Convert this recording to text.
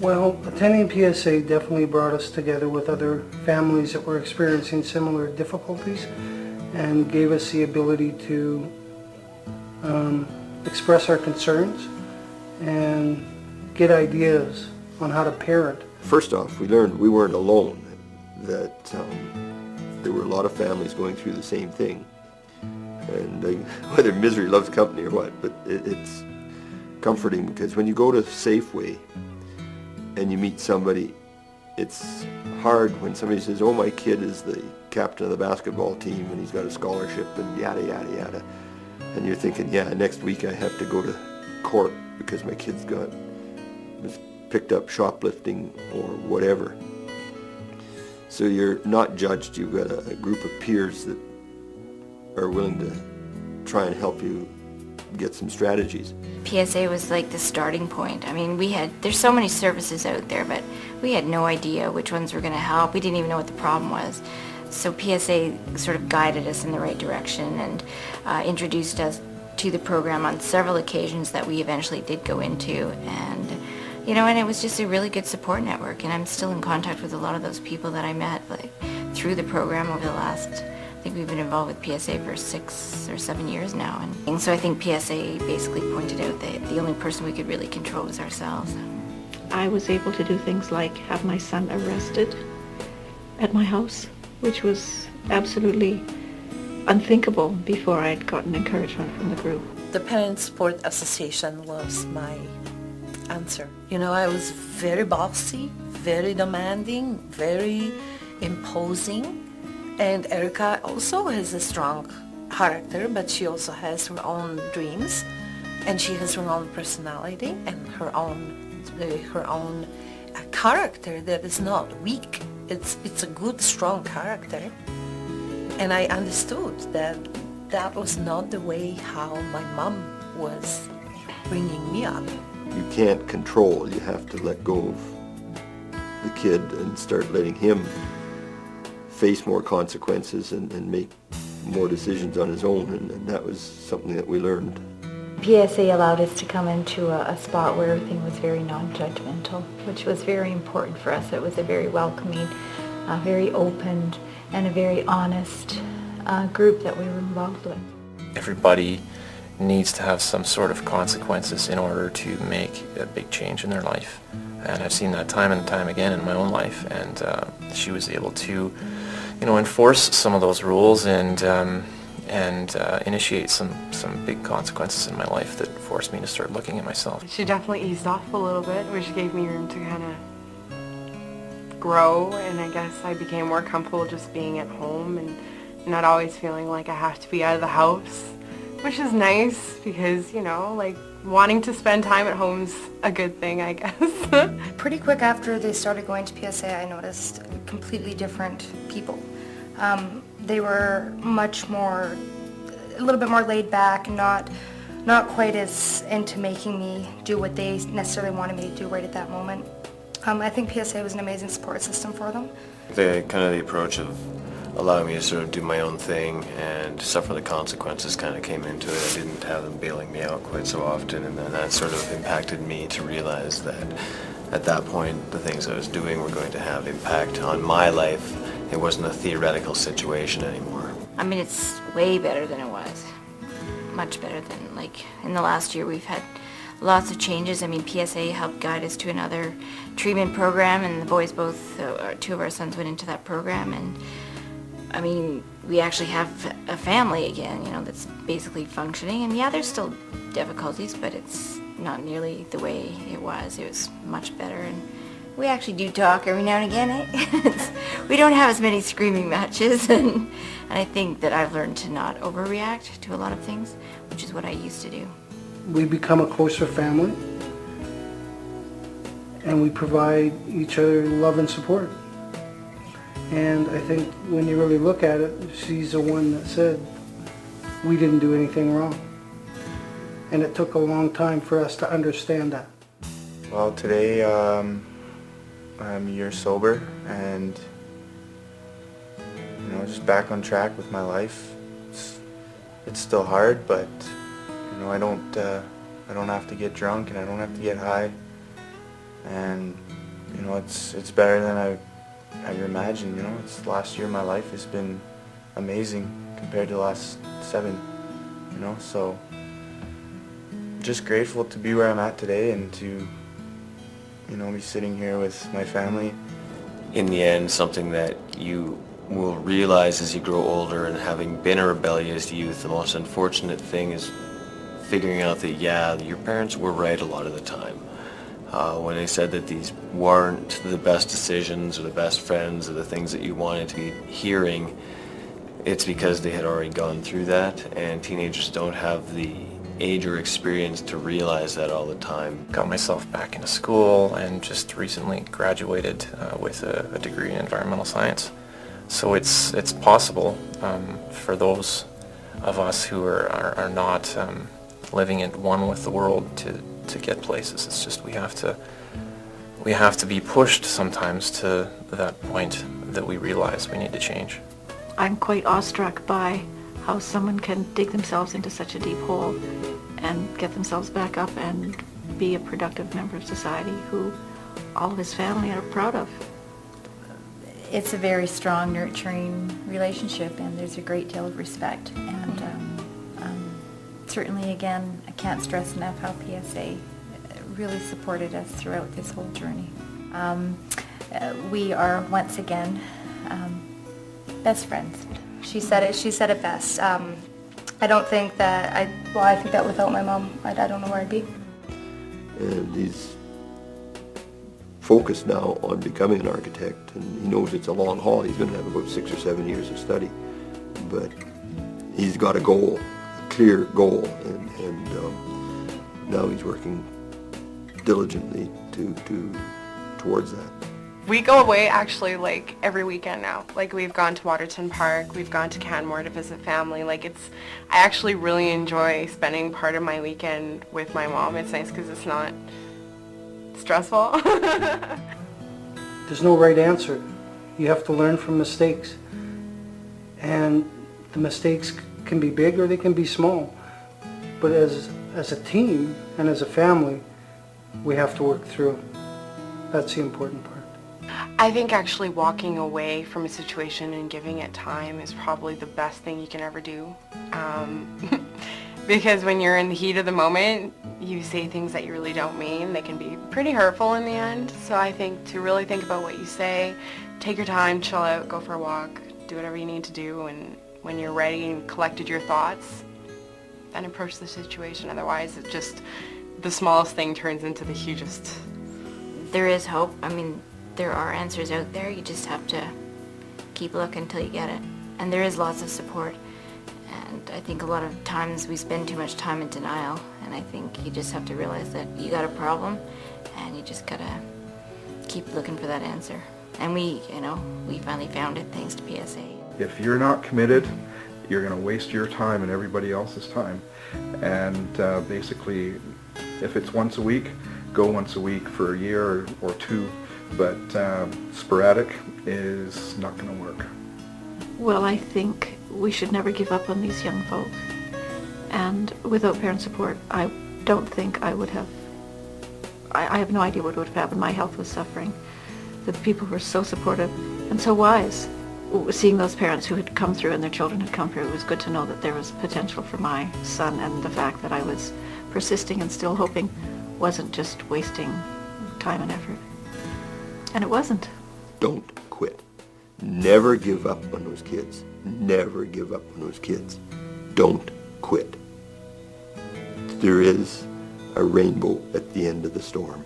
Well, attending PSA definitely brought us together with other families that were experiencing similar difficulties and gave us the ability to express our concerns and get ideas on how to parent. First off, we learned we weren't alone, that there were a lot of families going through the same thing. And whether misery loves company or what, but it's comforting because when you go to Safeway and you meet somebody, it's hard when somebody says, oh, my kid is the captain of the basketball team and he's got a scholarship and yada, yada, yada. And you're thinking, yeah, next week I have to go to court because my kid's was picked up shoplifting or whatever. So you're not judged. You've got a group of peers that are willing to try and help you get some strategies. PSA was like the starting point. I mean, there's so many services out there, but we had no idea which ones were going to help. We didn't even know what the problem was. So PSA sort of guided us in the right direction and introduced us to the program on several occasions that we eventually did go into. And, and it was just a really good support network. And I'm still in contact with a lot of those people that I met through the program over the last, I think we've been involved with PSA for 6 or 7 years now. And so I think PSA basically pointed out that the only person we could really control was ourselves. I was able to do things like have my son arrested at my house, which was absolutely unthinkable before I had gotten encouragement from the group. The Parent Support Association was my answer. I was very bossy, very demanding, very imposing. And Erica also has a strong character, but she also has her own dreams, and she has her own personality and her own character that is not weak. It's a good, strong character. And I understood that that was not the way how my mom was bringing me up. You can't control. You have to let go of the kid and start letting him face more consequences and make more decisions on his own. And that was something that we learned. PSA allowed us to come into a spot where everything was very non-judgmental, which was very important for us. It was a very welcoming, very open, and a very honest group that we were involved with. Everybody needs to have some sort of consequences in order to make a big change in their life. And I've seen that time and time again in my own life, and she was able to, enforce some of those rules and initiate some big consequences in my life that forced me to start looking at myself. She definitely eased off a little bit, which gave me room to kind of grow, and I guess I became more comfortable just being at home and not always feeling like I have to be out of the house, which is nice because, wanting to spend time at home's a good thing, I guess. Pretty quick after they started going to PSA, I noticed completely different people. They were a little bit more laid back, not quite as into making me do what they necessarily wanted me to do right at that moment. I think PSA was an amazing support system for them. The approach of allowing me to sort of do my own thing and suffer the consequences kind of came into it. I didn't have them bailing me out quite so often, and then that sort of impacted me to realize that at that point the things I was doing were going to have impact on my life. It wasn't a theoretical situation anymore. I mean, it's way better than it was. Much better than, in the last year we've had lots of changes. I mean, PSA helped guide us to another treatment program, and the boys both, two of our sons went into that program, and I mean, we actually have a family again, that's basically functioning. And yeah, there's still difficulties, but it's not nearly the way it was. It was much better, and we actually do talk every now and again. We don't have as many screaming matches, and I think that I've learned to not overreact to a lot of things, which is what I used to do. We become a closer family, and we provide each other love and support. And I think when you really look at it, she's the one that said, we didn't do anything wrong. And it took a long time for us to understand that. Well, today I'm a year sober and just back on track with my life. It's still hard, but I don't have to get drunk and I don't have to get high. and you know, it's better than I ever imagined. You know, it's the last year of my life has been amazing compared to the last 7. You know, so just grateful to be where I'm at today and to, you know, be sitting here with my family. In the end, something that you will realize as you grow older, and having been a rebellious youth, the most unfortunate thing is figuring out that, yeah, your parents were right a lot of the time. When they said that these weren't the best decisions or the best friends or the things that you wanted to be hearing, it's because they had already gone through that, and teenagers don't have the age or experience to realize that all the time. Got myself back into school and just recently graduated with a degree in environmental science. So it's possible for those of us who are not living at one with the world to get places. It's just we have to be pushed sometimes to that point that we realize we need to change. I'm quite awestruck by how someone can dig themselves into such a deep hole and get themselves back up and be a productive member of society who all of his family are proud of. It's a very strong, nurturing relationship, and there's a great deal of respect. And certainly, again, I can't stress enough how PSA really supported us throughout this whole journey. We are once again best friends. She said it best. I don't think that I think that without my mom, I don't know where I'd be. And he's focused now on becoming an architect, and he knows it's a long haul. He's going to have about 6 or 7 years of study, but he's got a goal, a clear goal, and now he's working diligently towards that. We go away actually like every weekend now. Like we've gone to Waterton Park, we've gone to Canmore to visit family. Like I actually really enjoy spending part of my weekend with my mom. It's nice because it's not stressful. There's no right answer. You have to learn from mistakes. And the mistakes can be big or they can be small. But as a team and as a family, we have to work through. That's the important part. I think actually walking away from a situation and giving it time is probably the best thing you can ever do. Because when you're in the heat of the moment, you say things that you really don't mean. They can be pretty hurtful in the end. So I think to really think about what you say, take your time, chill out, go for a walk, do whatever you need to do, and when you're ready and collected your thoughts, then approach the situation. Otherwise, it just, the smallest thing turns into the hugest. There is hope. I mean, there are answers out there. You just have to keep looking until you get it. And there is lots of support. And I think a lot of times we spend too much time in denial. And I think you just have to realize that you got a problem and you just gotta keep looking for that answer. And we finally found it thanks to PSA. If you're not committed, you're going to waste your time and everybody else's time. And basically, if it's once a week, go once a week for a year or 2. But sporadic is not going to work. Well, I think we should never give up on these young folk. And without parent support, I don't think I would have, I have no idea what would have happened. My health was suffering. The people were so supportive and so wise. Seeing those parents who had come through and their children had come through, it was good to know that there was potential for my son, and the fact that I was persisting and still hoping wasn't just wasting time and effort. And it wasn't. Don't quit. Never give up on those kids. Never give up on those kids. Don't quit. There is a rainbow at the end of the storm.